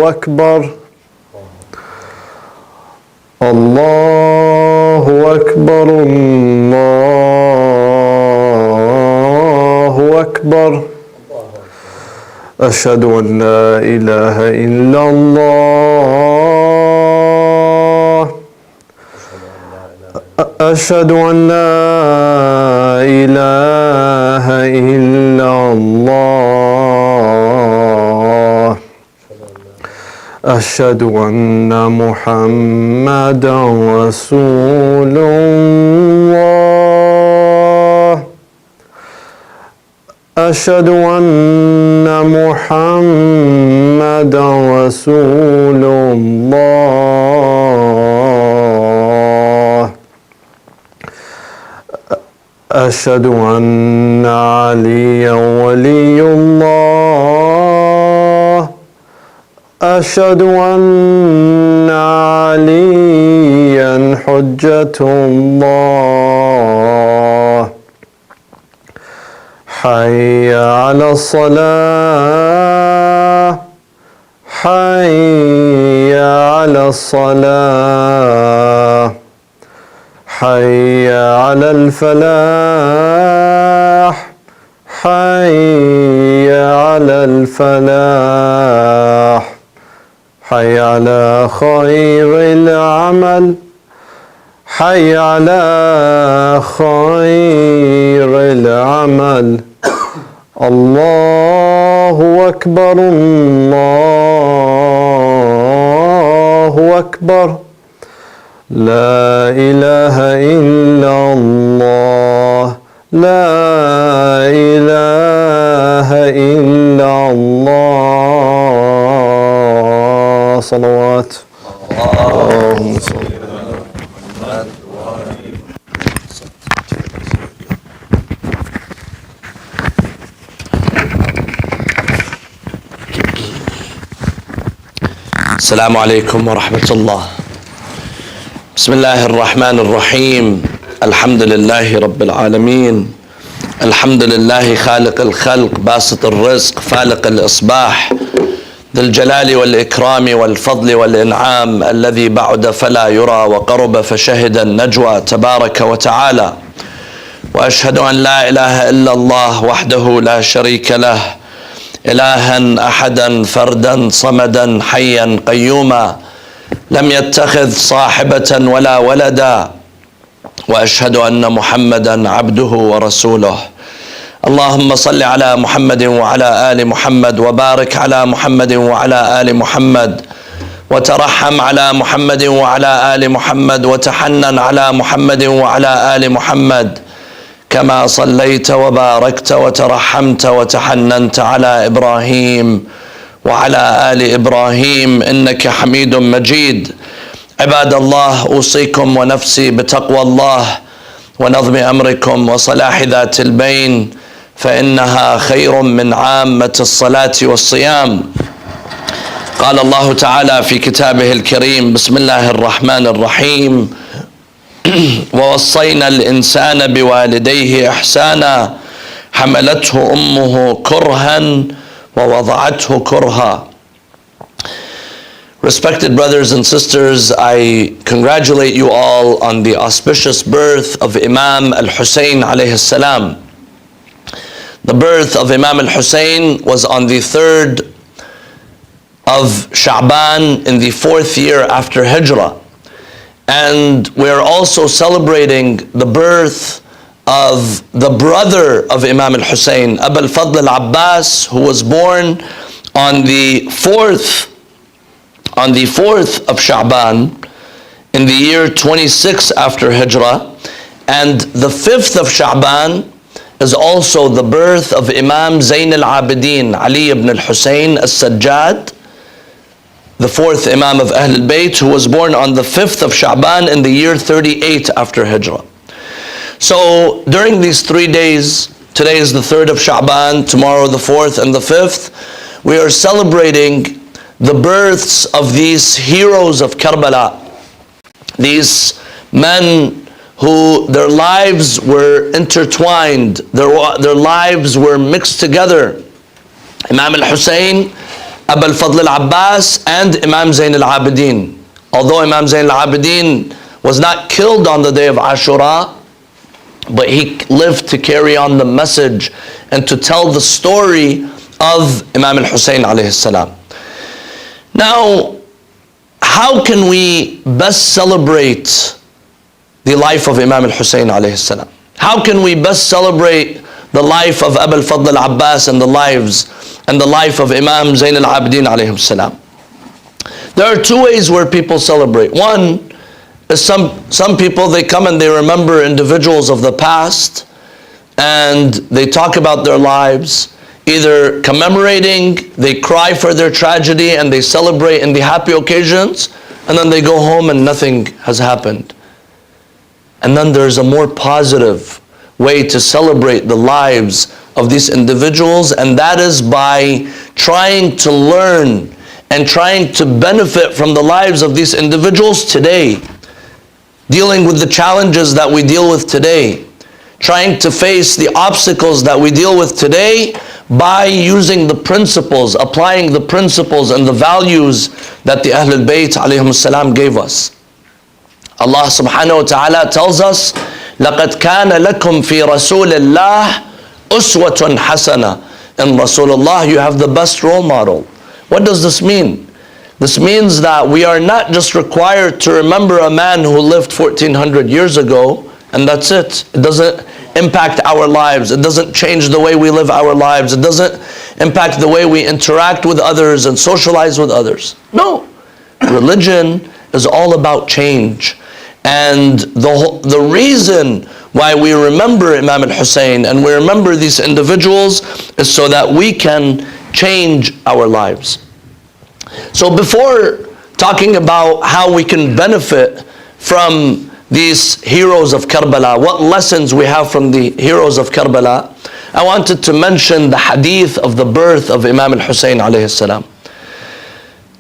أكبر الله أكبر الله أكبر أشهد أن لا إله إلا الله أشهد أن لا إله إلا الله أشهد أن محمدا رسول الله أشهد أن محمدا رسول الله أشهد أن عليا ولي الله أشهد أن عليا حجة الله حي على الصلاة حي على الصلاة حي على الفلاح حي على الفلاح حي على خير العمل حي على خير العمل الله أكبر الله أكبر لا إله إلا الله لا إله إلا الله صلوات اللهم صل على محمد السلام عليكم ورحمة الله. بسم الله الرحمن الرحيم. الحمد لله رب العالمين. الحمد لله خالق الخلق باسط الرزق فالق الإصباح ذي الجلال والإكرام والفضل والإنعام الذي بعد فلا يرى وقرب فشهد النجوى تبارك وتعالى. وأشهد أن لا إله إلا الله وحده لا شريك له إلها أحدا فردا صمدا حيا قيوما لم يتخذ صاحبة ولا ولدا. وأشهد أن محمدا عبده ورسوله. اللهم صل على محمد وعلى آل محمد وبارك على محمد وعلى آل محمد وترحم على محمد وعلى آل محمد وتحنن على محمد وعلى آل محمد كما صليت وباركت وترحمت وتحننت على إبراهيم وعلى آل إبراهيم إنك حميد مجيد. عباد الله، أوصيكم ونفسي بتقوى الله ونظم أمركم وصلاح ذات البين، فإنها خير من عامة الصلاة والصيام. قال الله تعالى في كتابه الكريم: بسم الله الرحمن الرحيم: ووصينا الإنسان بوالديه إحسانا حملته أمه كرها ووضعته كرها. Respected brothers and sisters, I congratulate you all on the auspicious birth of Imam al-Hussein alayhi salam. The birth of Imam al-Hussein was on the 3rd of Sha'ban in the 4th year after Hijrah. And we're also celebrating the birth of the brother of Imam al-Hussein, Abu al-Fadl al-Abbas, who was born on the 4th of Sha'ban in the year 26 after Hijrah. And the 5th of Sha'ban is also the birth of Imam Zayn al-Abidin, Ali ibn al-Hussein al-Sajjad, the 4th Imam of Ahl al-Bayt, who was born on the 5th of Sha'ban in the year 38 after Hijrah. So during these 3 days, today is the 3rd of Sha'ban, tomorrow the 4th and the 5th, we are celebrating the births of these heroes of Karbala, these men who their lives were intertwined, their lives were mixed together. Imam al-Hussein Abu al-Fadl al-Abbas and Imam Zayn al-Abidin. Although Imam Zayn al-Abidin was not killed on the day of Ashura, but he lived to carry on the message and to tell the story of Imam al-Hussein alayhi salam. Now, how can we best celebrate the life of Imam al-Hussein alayhi salam? How can we best celebrate the life of Abu al-Fadl al-Abbas and the life of Imam Zayn al-Abidin alayhi salam? There are two ways where people celebrate. One is some people, they come and they remember individuals of the past and they talk about their lives, either commemorating, they cry for their tragedy and they celebrate in the happy occasions, and then they go home and nothing has happened. And then there's a more positive way to celebrate the lives of these individuals, and that is by trying to learn and trying to benefit from the lives of these individuals today, dealing with the challenges that we deal with today, trying to face the obstacles that we deal with today by using the principles, applying the principles and the values that the Ahlul Bayt alayhim salam gave us. Allah subhanahu wa ta'ala tells us, لَقَدْ كَانَ لَكُمْ فِي رَسُولِ اللَّهِ أُسْوَةٌ حَسَنَةٌ. In Rasulullah you have the best role model. What does this mean? This means that we are not just required to remember a man who lived 1400 years ago and that's it. It doesn't impact our lives. It doesn't change the way we live our lives. It doesn't impact the way we interact with others and socialize with others. No. Religion is all about change. And the reason why we remember Imam al-Hussein and we remember these individuals is so that we can change our lives. So before talking about how we can benefit from these heroes of Karbala, what lessons we have from the heroes of Karbala, I wanted to mention the hadith of the birth of Imam al-Hussein alayhi salam.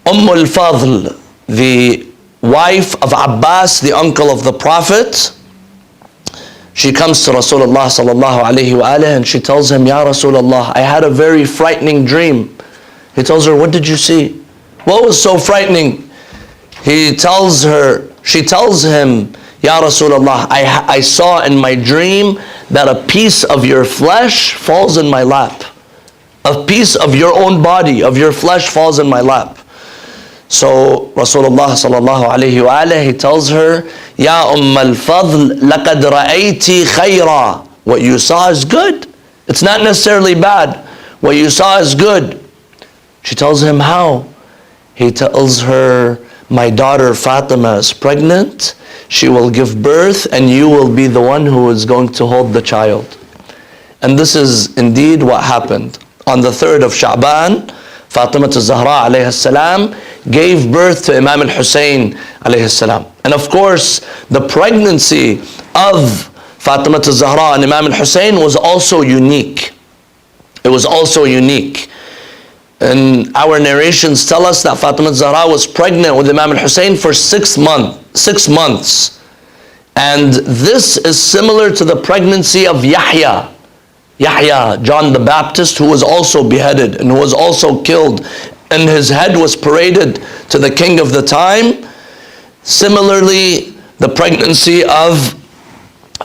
al-Fadl, the wife of Abbas, the uncle of the Prophet, she comes to Rasulullah sallallahu alayhi wa alayhi and she tells him, Ya Rasulullah, I had a very frightening dream. He tells her, what did you see? What was so frightening? She tells him, Ya Rasulullah, I saw in my dream that a piece of your flesh falls in my lap. A piece of your own body, of your flesh falls in my lap. So Rasulullah sallallahu alayhi wa alayhi, he tells her, Ya al-Fadl, laqad ra'ayti khayra. What you saw is good. It's not necessarily bad. What you saw is good. She tells him, how? He tells her, my daughter Fatima is pregnant. She will give birth and you will be the one who is going to hold the child. And this is indeed what happened. On the 3rd of Sha'ban, Fatima al-Zahra alayhi salam gave birth to Imam al-Hussein alayhi salam. And of course, the pregnancy of Fatima al-Zahra and Imam al-Hussein was also unique. It was also unique. And our narrations tell us that Fatima al-Zahra was pregnant with Imam al-Hussein for 6 months. And this is similar to the pregnancy of Yahya, John the Baptist, who was also beheaded and who was also killed, and his head was paraded to the king of the time. Similarly, the pregnancy of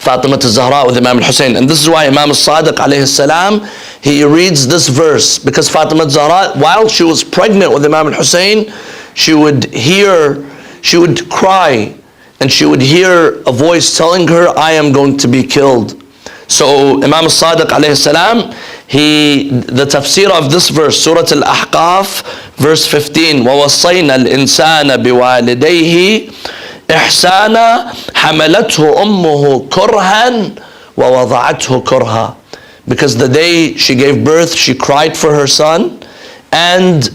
Fatima al-Zahra with Imam al-Hussein. And this is why Imam al-Sadiq alayhi salam, he reads this verse, because Fatima al-Zahra, while she was pregnant with Imam al-Hussein, she would cry, and she would hear a voice telling her, I am going to be killed. So Imam al-Sadiq alayhi salam, the tafsir of this verse, Surah Al-Ahqaf, verse 15, وَوَصَّيْنَا الْإِنسَانَ بِوَالِدَيْهِ إِحْسَانًا حَمَلَتْهُ أُمُّهُ كُرْهًا وَوَضَعَتْهُ كُرْهًا. Because the day she gave birth, she cried for her son, and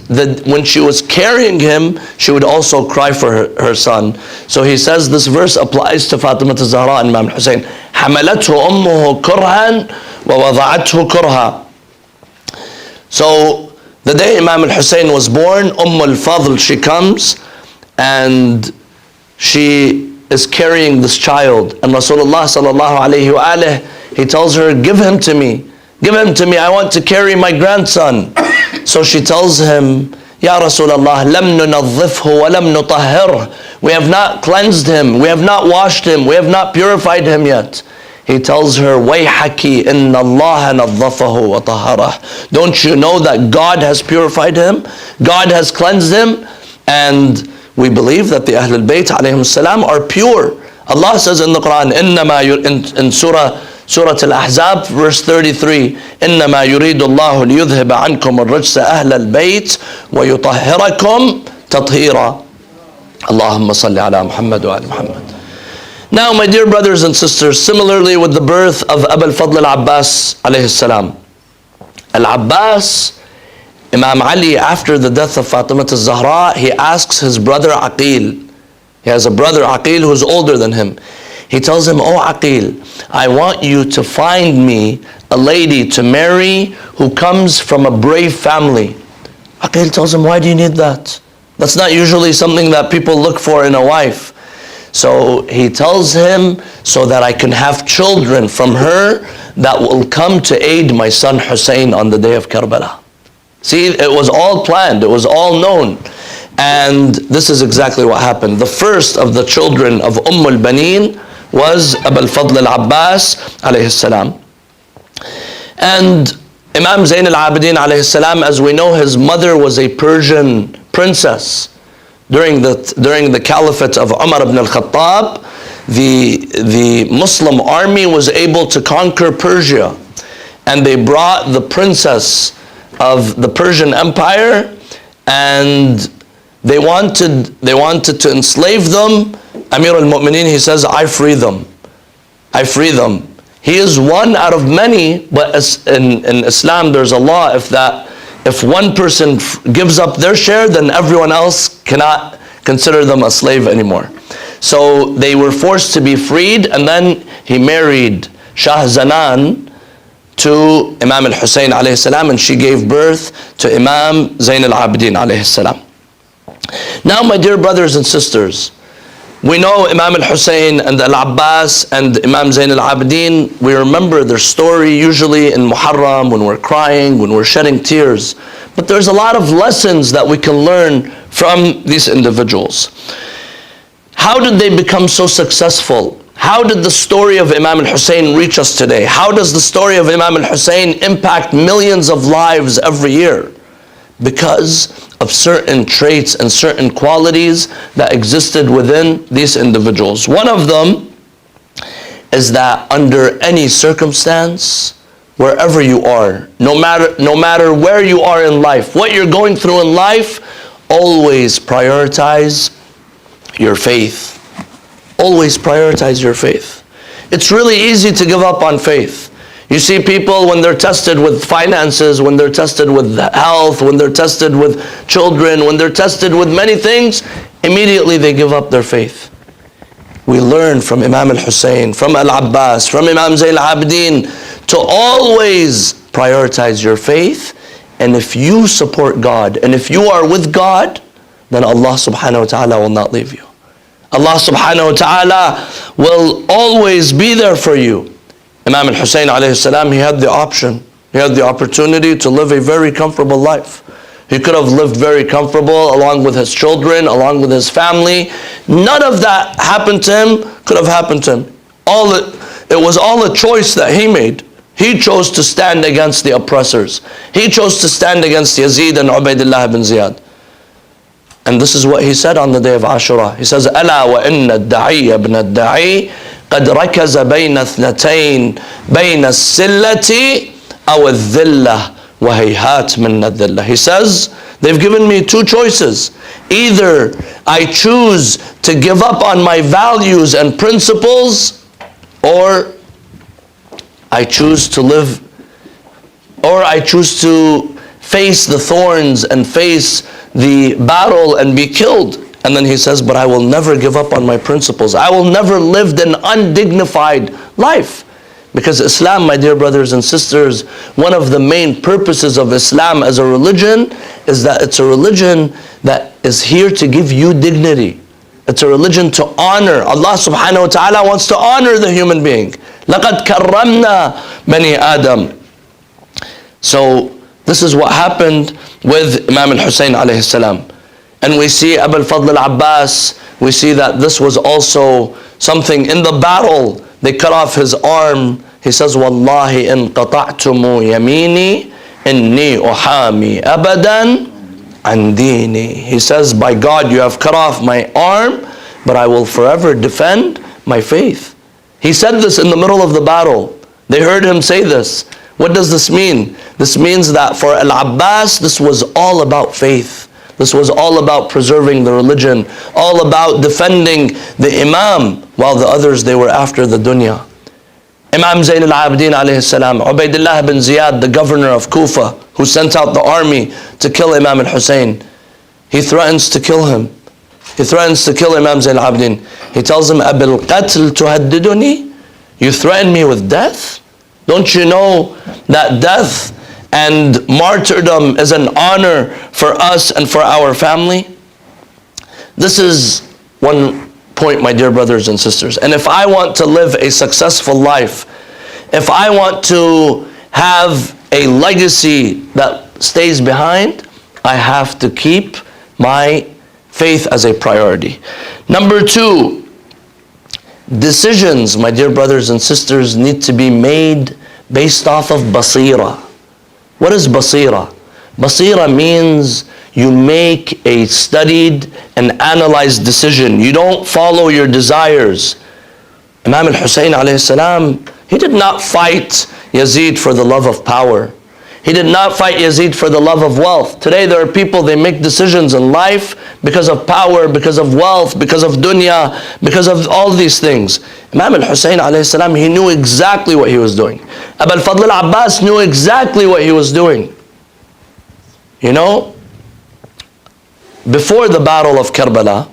when she was carrying him, she would also cry for her son. So he says this verse applies to Fatima al-Zahra and Imam Hussein. حَمَلَتْهُ أُمُّهُ كُرْهًا وَوَضَعَتْهُ كُرْهًا. So the day Imam al-Hussein was born, al-Fadl, she comes and she is carrying this child. And Rasulullah sallallahu alayhi wa alayhi, he tells her, give him to me. Give him to me. I want to carry my grandson. So she tells him, Ya Rasulullah, lam nunazzifhu wa lam nutahhirhu. We have not cleansed him, we have not washed him, we have not purified him yet. He tells her, Wayhaki inna Allah nadzafahu wa taharah. Don't you know that God has purified him? God has cleansed him? And we believe that the Ahlul Bayt alayhim salam are pure. Allah says in the Quran, in Surah Al-Ahzab, verse 33, إِنَّمَا يُرِيدُ اللَّهُ لِيُذْهِبَ عَنْكُمُ الرِّجْسَ أَهْلَ الْبَيْتِ وَيُطَهِّرَكُمْ تَطْهِيرًا. Allahumma salli ala Muhammad wa ala Muhammad. Now, my dear brothers and sisters, similarly with the birth of Abu al-Fadl al-Abbas alayhi salam. Al-Abbas, Imam Ali, after the death of Fatima al-Zahra, he asks his brother Aqil. He has a brother Aqil who's older than him. He tells him, Oh Aqil, I want you to find me a lady to marry who comes from a brave family. Aqil tells him, why do you need that? That's not usually something that people look for in a wife. So he tells him, so that I can have children from her that will come to aid my son Hussein on the day of Karbala. See, it was all planned, it was all known. And this is exactly what happened. The first of the children of al-Banin was Abu al-Fadl al-Abbas alayhi salam. And Imam Zayn al-Abidin alayhi salam, as we know, his mother was a Persian princess. During the caliphate of Umar ibn al-Khattab, the Muslim army was able to conquer Persia, and they brought the princess of the Persian Empire, and they wanted to enslave them. Amir al-Mu'mineen, he says, I free them. I free them. He is one out of many, but in Islam there's a law, if one person gives up their share, then everyone else cannot consider them a slave anymore. So they were forced to be freed, and then he married Shah Zanan to Imam al-Hussein alayhi salam, and she gave birth to Imam Zayn al-Abidin alayhi salam. Now, my dear brothers and sisters, we know Imam al-Hussein and al-Abbas and Imam Zayn al-Abidin. We remember their story usually in Muharram, when we're crying, when we're shedding tears. But there's a lot of lessons that we can learn from these individuals. How did they become so successful? How did the story of Imam al-Hussein reach us today? How does the story of Imam al-Hussein impact millions of lives every year? Because of certain traits and certain qualities that existed within these individuals. One of them is that under any circumstance, wherever you are, no matter where you are in life, what you're going through in life, always prioritize your faith. Always prioritize your faith. It's really easy to give up on faith. You see people, when they're tested with finances, when they're tested with health, when they're tested with children, when they're tested with many things, immediately they give up their faith. We learn from Imam al-Hussein, from al-Abbas, from Imam Zayn al-Abidin to always prioritize your faith. And if you support God, and if you are with God, then Allah subhanahu wa ta'ala will not leave you. Allah subhanahu wa ta'ala will always be there for you. Imam al-Hussein alayhi salam, he had the option, he had the opportunity to live a very comfortable life. He could have lived very comfortable along with his children, along with his family. None of that happened to him, could have happened to him. It was all a choice that he made. He chose to stand against the oppressors. He chose to stand against Yazid and Ubaidullah ibn Ziyad. And this is what he said on the day of Ashura. He says, أَلَا وَإِنَّ الدَّعِيَّ ابْنَ الدَّعِي قد ركز بين اثنتين بين السلة أو الذلة وهيهات من الذلة. He says, they've given me two choices. Either I choose to give up on my values and principles, or I choose to live, or I choose to face the thorns and face the battle and be killed. And then he says, but I will never give up on my principles. I will never live an undignified life. Because Islam, my dear brothers and sisters, one of the main purposes of Islam as a religion is that it's a religion that is here to give you dignity. It's a religion to honor. Allah subhanahu wa ta'ala wants to honor the human being. لَقَدْ كَرَّمْنَا بَنِي آدَمَ. So this is what happened with Imam al-Hussein alayhi salam. And we see Abu al-Fadl al-Abbas, we see that this was also something in the battle. They cut off his arm. He says, Wallahi in qata'tumu yamini inni uhami abadan an dini. He says, by God, you have cut off my arm, but I will forever defend my faith. He said this in the middle of the battle. They heard him say this. What does this mean? This means that for Al-Abbas, this was all about faith. This was all about preserving the religion, all about defending the Imam, while the others, they were after the dunya. Imam Zayn al-Abidin alayhi salam, Ubaidullah bin Ziyad, the governor of Kufa, who sent out the army to kill Imam al-Hussein, he threatens to kill him. He threatens to kill Imam Zayn al-Abidin. He tells him, Abil qatl tuhaddiduni? You threaten me with death? Don't you know that death and martyrdom is an honor for us and for our family? This is one point, my dear brothers and sisters. And if I want to live a successful life, if I want to have a legacy that stays behind, I have to keep my faith as a priority. Number two, decisions, my dear brothers and sisters, need to be made based off of basira. What is basira? Basira means you make a studied and analyzed decision. You don't follow your desires. Imam al-Hussein alayhi salam, he did not fight Yazid for the love of power. He did not fight Yazid for the love of wealth. Today there are people, they make decisions in life because of power, because of wealth, because of dunya, because of all these things. Imam al-Hussein alayhi salam, he knew exactly what he was doing. Abu al-Fadl al-Abbas knew exactly what he was doing. You know, before the battle of Karbala,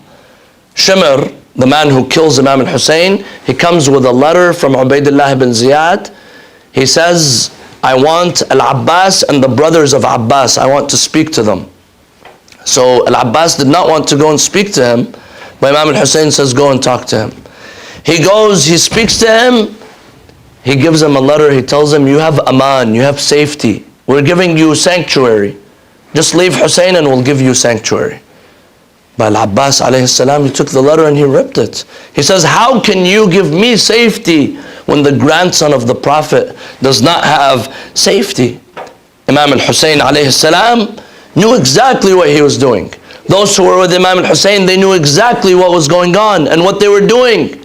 Shimr, the man who kills Imam al-Hussein, he comes with a letter from Ubaidullah bin Ziyad. He says, I want Al-Abbas and the brothers of Abbas, I want to speak to them. So Al-Abbas did not want to go and speak to him, but Imam al-Hussein says, go and talk to him. He goes, he speaks to him, he gives him a letter, he tells him, you have aman, you have safety. We're giving you sanctuary. Just leave Hussein and we'll give you sanctuary. But Al-Abbas alayhi salam, he took the letter and he ripped it. He says, how can you give me safety when the grandson of the Prophet does not have safety? Imam al-Hussein alayhi salam knew exactly what he was doing. Those who were with Imam al-Hussein, they knew exactly what was going on and what they were doing.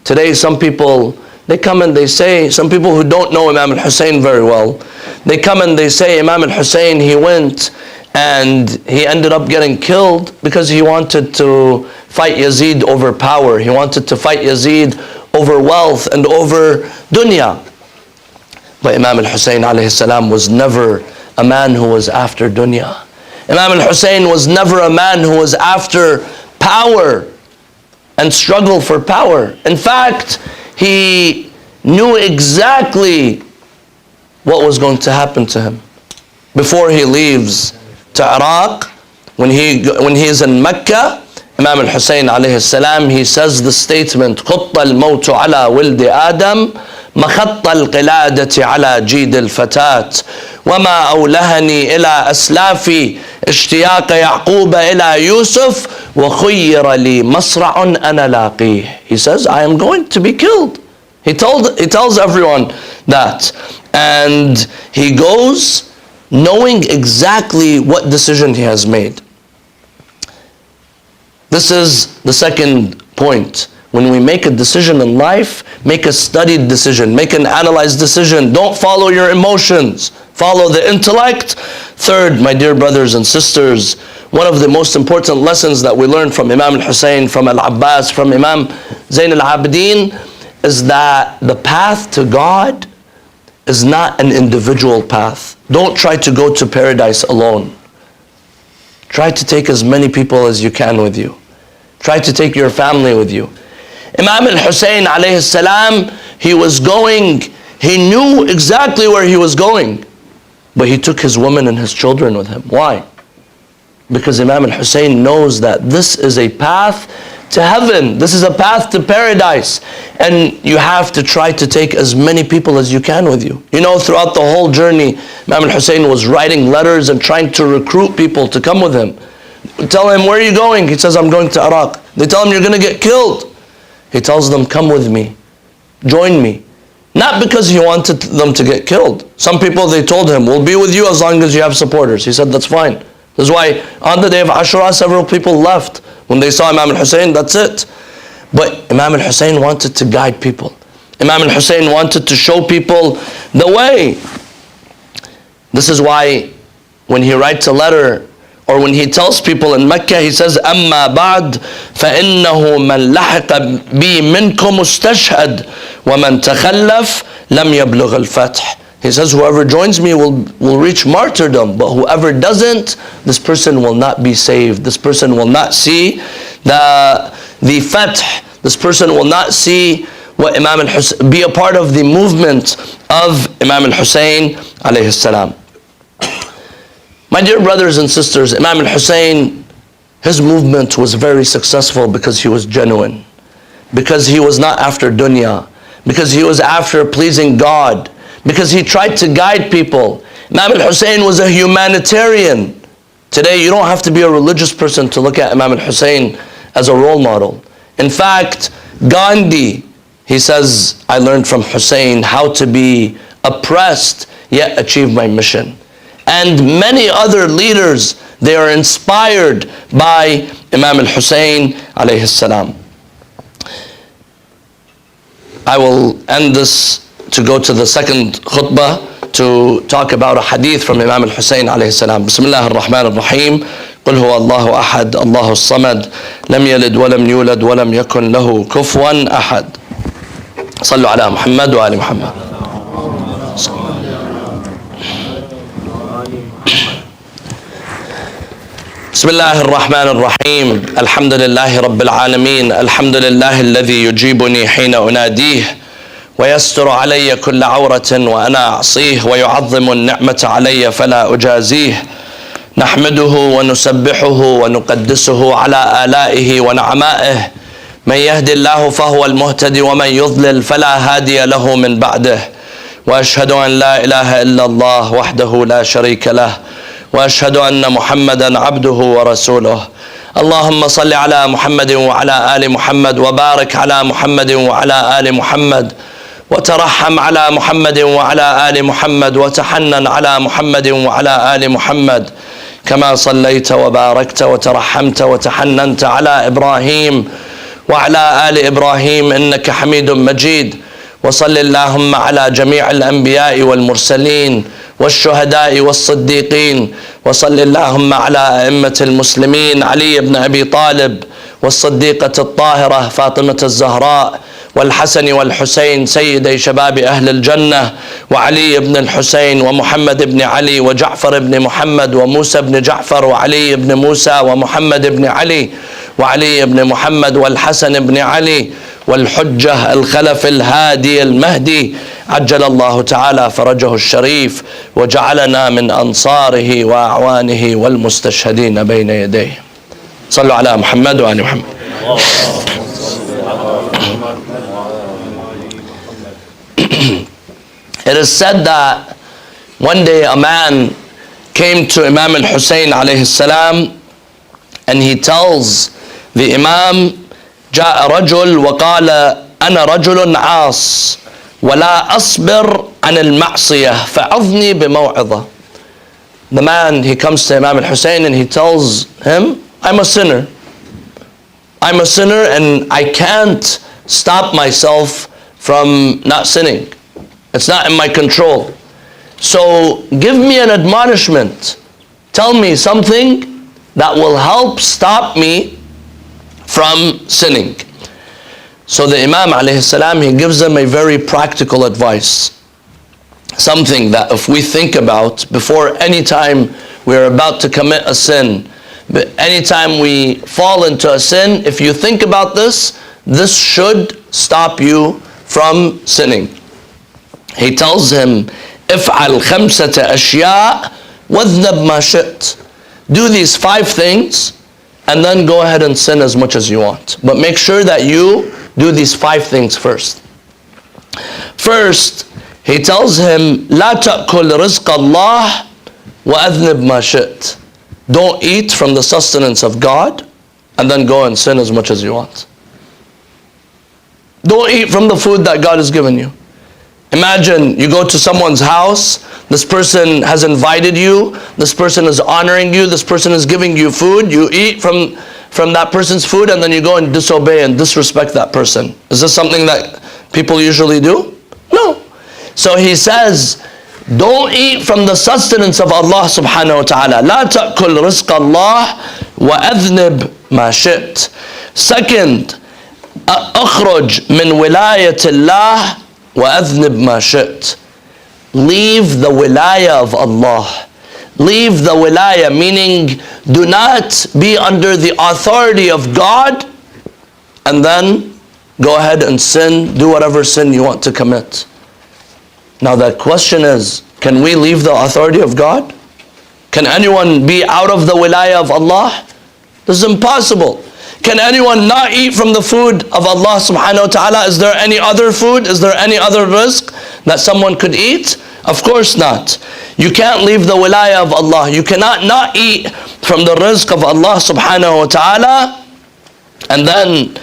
Today some people, they come and they say, some people who don't know Imam al-Hussein very well, they come and they say Imam al-Hussein, he went and he ended up getting killed because he wanted to fight Yazid over power. He wanted to fight Yazid over wealth and over dunya. But Imam al-Hussein alayhi salam was never a man who was after dunya. Imam al-Hussein was never a man who was after power and struggle for power. In fact, he knew exactly what was going to happen to him. Before he leaves to Iraq, when he is in Mecca, Imam al-Hussein alayhi salam, he says the statement, خُطَّ الْمَوْتُ عَلَى وِلْدِ آدَمْ مَخَطَّ الْقِلَادَةِ عَلى جِيدِ الْفَتَاةِ وَمَا أَوْلَهَنِي إِلَى أَسْلَافِي اشْتِيَاقَ يَعْقُوبَ إِلَى يُوسُفَ وَخُيِّرَ لِي مَصْرَعٌ أَنَا لَاقِيهِ. He says, I am going to be killed. He tells everyone that. And he goes knowing exactly what decision he has made. This is the second point. When we make a decision in life, make a studied decision, make an analyzed decision. Don't follow your emotions, follow the intellect. Third, my dear brothers and sisters, one of the most important lessons that we learn from Imam al-Hussein, from Al-Abbas, from Imam Zayn al-Abidin, is that the path to God is not an individual path. Don't try to go to paradise alone. Try to take as many people as you can with you. Try to take your family with you. Imam al-Hussein alayhi salam, he was going, he knew exactly where he was going, but he took his women and his children with him. Why? Because Imam al-Hussein knows that this is a path to heaven. This is a path to paradise. And you have to try to take as many people as you can with you. You know, throughout the whole journey, Imam al-Hussein was writing letters and trying to recruit people to come with him. Tell him, where are you going? He says, I'm going to Iraq. They tell him, you're going to get killed. He tells them, come with me. Join me. Not because he wanted them to get killed. Some people, they told him, we'll be with you as long as you have supporters. He said, that's fine. This is why on the day of Ashura, several people left. When they saw Imam al-Hussein, that's it. But Imam al-Hussein wanted to guide people. Imam al-Hussein wanted to show people the way. This is why when he writes a letter, or when he tells people in Mecca, he says, أَمَّا بَعْدْ فَإِنَّهُ مَنْ لَحِقَ بِي مِنْكُمْ اسْتَشْهَدْ وَمَنْ تَخَلَّفْ لَمْ يَبْلُغَ الْفَتْحِ. He says, whoever joins me will reach martyrdom, but whoever doesn't, this person will not be saved. This person will not see the fath. This person will not see what Imam al-Hussein, be a part of the movement of Imam al-Hussein alayhi salam. My dear brothers and sisters, Imam al-Hussein, his movement was very successful because he was genuine, because he was not after dunya, because he was after pleasing God, because he tried to guide people. Imam al-Hussein was a humanitarian. Today, you don't have to be a religious person to look at Imam al-Hussein as a role model. In fact, Gandhi, he says, I learned from Hussein how to be oppressed yet achieve my mission. And many other leaders, they are inspired by Imam al-Hussein alayhi salam. I will end this to go to the second khutbah to talk about a hadith from Imam al-Hussein alayhi salam. Bismillah ar-Rahman ar-Rahim. قل هو الله أحد الله الصمد لم يلد ولم يولد ولم يكن له كفوا أحد. صلوا على محمد وآل محمد. بسم الله الرحمن الرحيم. الحمد لله رب العالمين. الحمد لله الذي يجيبني حين أناديه ويستر علي كل عورة وأنا أعصيه ويعظم النعمة علي فلا أجازيه. نحمده ونسبحه ونقدسه على آلائه ونعمائه. من يهد الله فهو المهتدي ومن يضلل فلا هادي له من بعده. وأشهد أن لا إله إلا الله وحده لا شريك له وأشهد أن محمدا عبده ورسوله. اللهم صل على محمد وعلى آل محمد وبارك على محمد وعلى آل محمد وترحم على محمد وعلى آل محمد وتحنن على محمد وعلى آل محمد كما صليت وباركت وترحمت وتحننت على إبراهيم وعلى آل إبراهيم إنك حميد مجيد. وصل اللهم على جميع الأنبياء والمرسلين والشهداء والصديقين. وصل اللهم على أئمة المسلمين علي بن أبي طالب والصديقة الطاهرة فاطمة الزهراء والحسن والحسين سيدي شباب أهل الجنة وعلي بن الحسين ومحمد بن علي وجعفر بن محمد وموسى بن جعفر وعلي بن موسى ومحمد بن علي وعلي بن محمد والحسن بن علي والحجة الخلف الهادي المهدي عجل الله تعالى فرجه الشريف وجعلنا من أنصاره وأعوانه والمستشهدين بين يديه. صلوا على محمد وآل محمد. It is said that one day a man came to Imam al-Hussein alayhi salam and he tells the Imam, جاء رجل وقال أنا رجل عاص ولا أصبر عن المعصية فعظني بموعظة. The man, he comes to Imam al-Hussein and he tells him, I'm a sinner. I'm a sinner and I can't stop myself from not sinning. It's not in my control. So give me an admonishment. Tell me something that will help stop me from sinning. So the Imam alayhi salam, he gives them a very practical advice. Something that if we think about before any time we're about to commit a sin, but anytime we fall into a sin, if you think about this, this should stop you from sinning. He tells him, افعل خمسة أشياء واذنب ما شئت. Do these 5 things and then go ahead and sin as much as you want. But make sure that you do these 5 things first. First, he tells him, لا تأكل رزق الله وأذنب ما شئت. Don't eat from the sustenance of God and then go and sin as much as you want. Don't eat from the food that God has given you. Imagine you go to someone's house, this person has invited you, this person is honoring you, this person is giving you food, you eat from that person's food and then you go and disobey and disrespect that person. Is this something that people usually do? No. So he says, don't eat from the sustenance of Allah subhanahu wa ta'ala. لا تأكل رزق الله وأذنب ما شئت. Second, أخرج من ولاية الله وأذنب ما شئت. Leave the wilaya of Allah. Leave the wilaya, meaning do not be under the authority of God and then go ahead and sin, do whatever sin you want to commit. Now the question is, can we leave the authority of God? Can anyone be out of the wilaya of Allah? This is impossible. Can anyone not eat from the food of Allah subhanahu wa ta'ala? Is there any other food? Is there any other rizq that someone could eat? Of course not. You can't leave the wilaya of Allah. You cannot not eat from the rizq of Allah subhanahu wa ta'ala. And then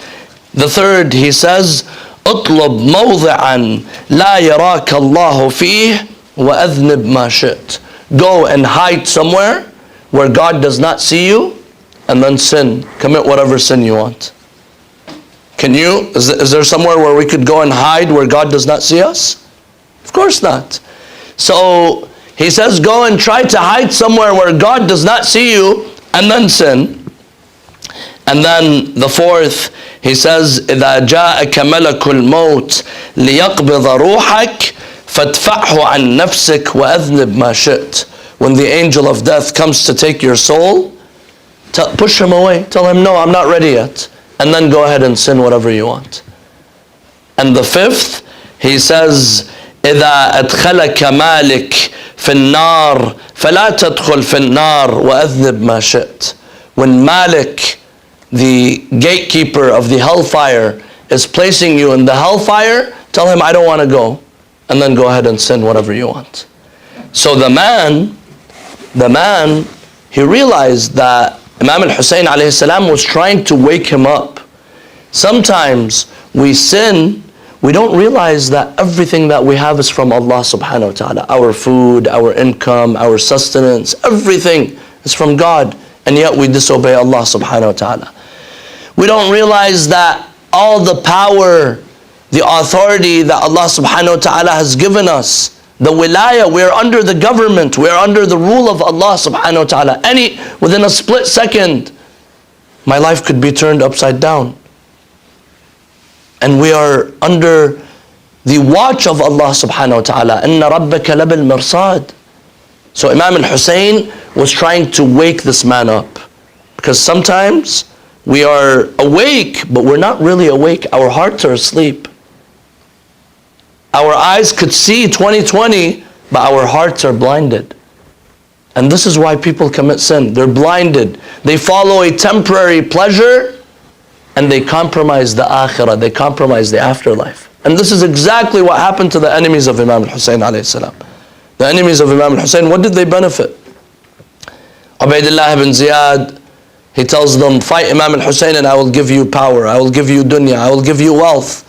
the third, he says, اطلب موضعا لا يراك الله فيه وأذنب ما شئت. Go and hide somewhere where God does not see you and then sin. Commit whatever sin you want. Can you? Is there somewhere where we could go and hide where God does not see us? Of course not. So he says go and try to hide somewhere where God does not see you and then sin. And then the fourth, he says, إذا جاءك ملك الموت ليقبض روحك فادفعه عن نفسك وأذنب ما شئت. When the angel of death comes to take your soul, push him away. Tell him, no, I'm not ready yet. And then go ahead and sin whatever you want. And the fifth, he says, إذا أدخلك مالك في النار فلا تدخل في النار وأذنب ما شئت. When Malik, the gatekeeper of the hellfire, is placing you in the hellfire, tell him, I don't want to go. And then go ahead and sin whatever you want. So the man, he realized that Imam al-Hussein alayhi salam was trying to wake him up. Sometimes we sin, we don't realize that everything that we have is from Allah subhanahu wa ta'ala. Our food, our income, our sustenance, everything is from God. And yet we disobey Allah subhanahu wa ta'ala. We don't realize that all the power, the authority that Allah subhanahu wa ta'ala has given us, the wilaya, we're under the government, we're under the rule of Allah subhanahu wa ta'ala. Within a split second, my life could be turned upside down. And we are under the watch of Allah subhanahu wa ta'ala. إِنَّ رَبَّكَ لَبِالْمِرْصَادِ. So Imam al-Hussein was trying to wake this man up. Because sometimes we are awake, but we're not really awake. Our hearts are asleep. Our eyes could see 20/20, but our hearts are blinded. And this is why people commit sin. They're blinded. They follow a temporary pleasure and they compromise the akhirah. They compromise the afterlife. And this is exactly what happened to the enemies of Imam al-Hussein alayhi salam. The enemies of Imam al-Hussein, what did they benefit? Ubaidullah ibn Ziyad, he tells them, fight Imam al-Hussein and I will give you power, I will give you dunya, I will give you wealth.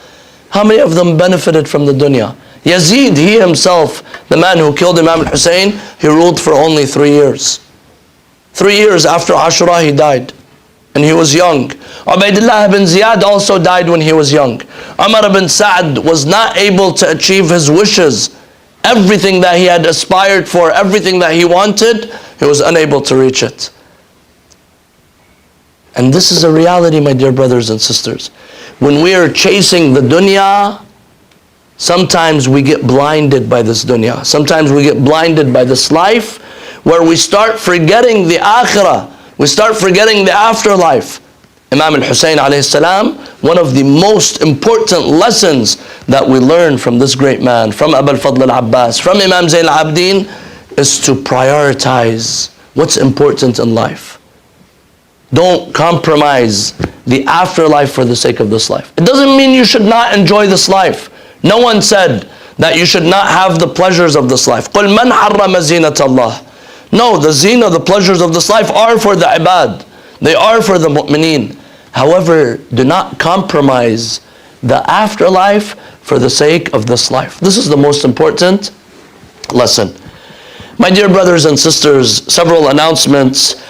How many of them benefited from the dunya? Yazid, he himself, the man who killed Imam al-Hussein, he ruled for only 3 years. 3 years after Ashura he died. And he was young. Ubaidullah ibn Ziyad also died when he was young. Umar ibn Sa'd was not able to achieve his wishes. Everything that he had aspired for, everything that he wanted, he was unable to reach it. And this is a reality, my dear brothers and sisters. When we are chasing the dunya, sometimes we get blinded by this dunya. Sometimes we get blinded by this life, where we start forgetting the akhirah. We start forgetting the afterlife. Imam al-Hussein alayhi salam, one of the most important lessons that we learn from this great man, from Abu al-Fadl al-Abbas, from Imam Zayn al-Abidin, is to prioritize what's important in life. Don't compromise the afterlife for the sake of this life. It doesn't mean you should not enjoy this life. No one said that you should not have the pleasures of this life. قُلْ مَنْ حَرَّمَ زِينَةَ اللَّهِ. No, the zina, the pleasures of this life are for the ibad. They are for the mu'mineen. However, do not compromise the afterlife for the sake of this life. This is the most important lesson. My dear brothers and sisters, several announcements.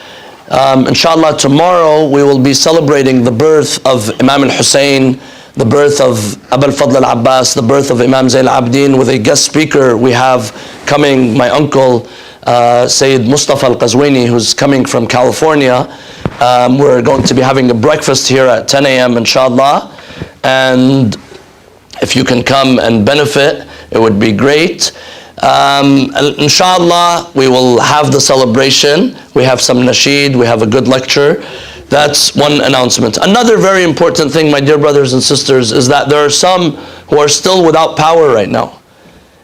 Inshallah, tomorrow we will be celebrating the birth of Imam al-Hussein, the birth of Abu al-Fadl al-Abbas, the birth of Imam Zayn al-Abidin. With a guest speaker we have coming, my uncle, Sayyid Mustafa al-Qazwini, who's coming from California. We're going to be having a breakfast here at 10 a.m. inshallah. And if you can come and benefit, it would be great. Inshallah, we will have the celebration. We have some nasheed, we have a good lecture. That's one announcement. Another very important thing, my dear brothers and sisters, is that there are some who are still without power right now.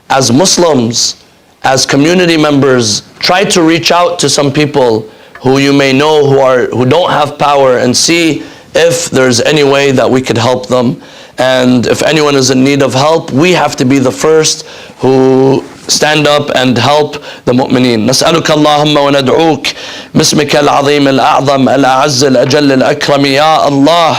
As Muslims, as community members, try to reach out to some people who you may know who don't have power, and see if there's any way that we could help them. And if anyone is in need of help, we have to be the first who stand up and help the mu'mineen. نسألك اللهم وندعوك باسمك العظيم الأعظم الأعز الأجل الأكرم يا الله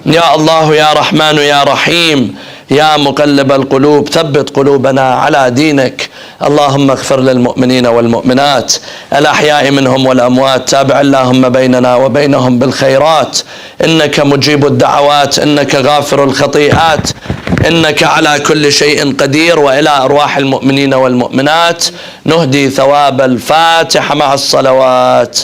يا الله يا رحمن يا رحيم يا مقلب القلوب ثبت قلوبنا على دينك. اللهم اغفر للمؤمنين والمؤمنات الأحياء منهم والأموات. تابع اللهم بيننا وبينهم بالخيرات. إنك مجيب الدعوات، إنك غافر الخطيئات، إنك على كل شيء قدير. وإلى أرواح المؤمنين والمؤمنات نهدي ثواب الفاتحة مع الصلوات.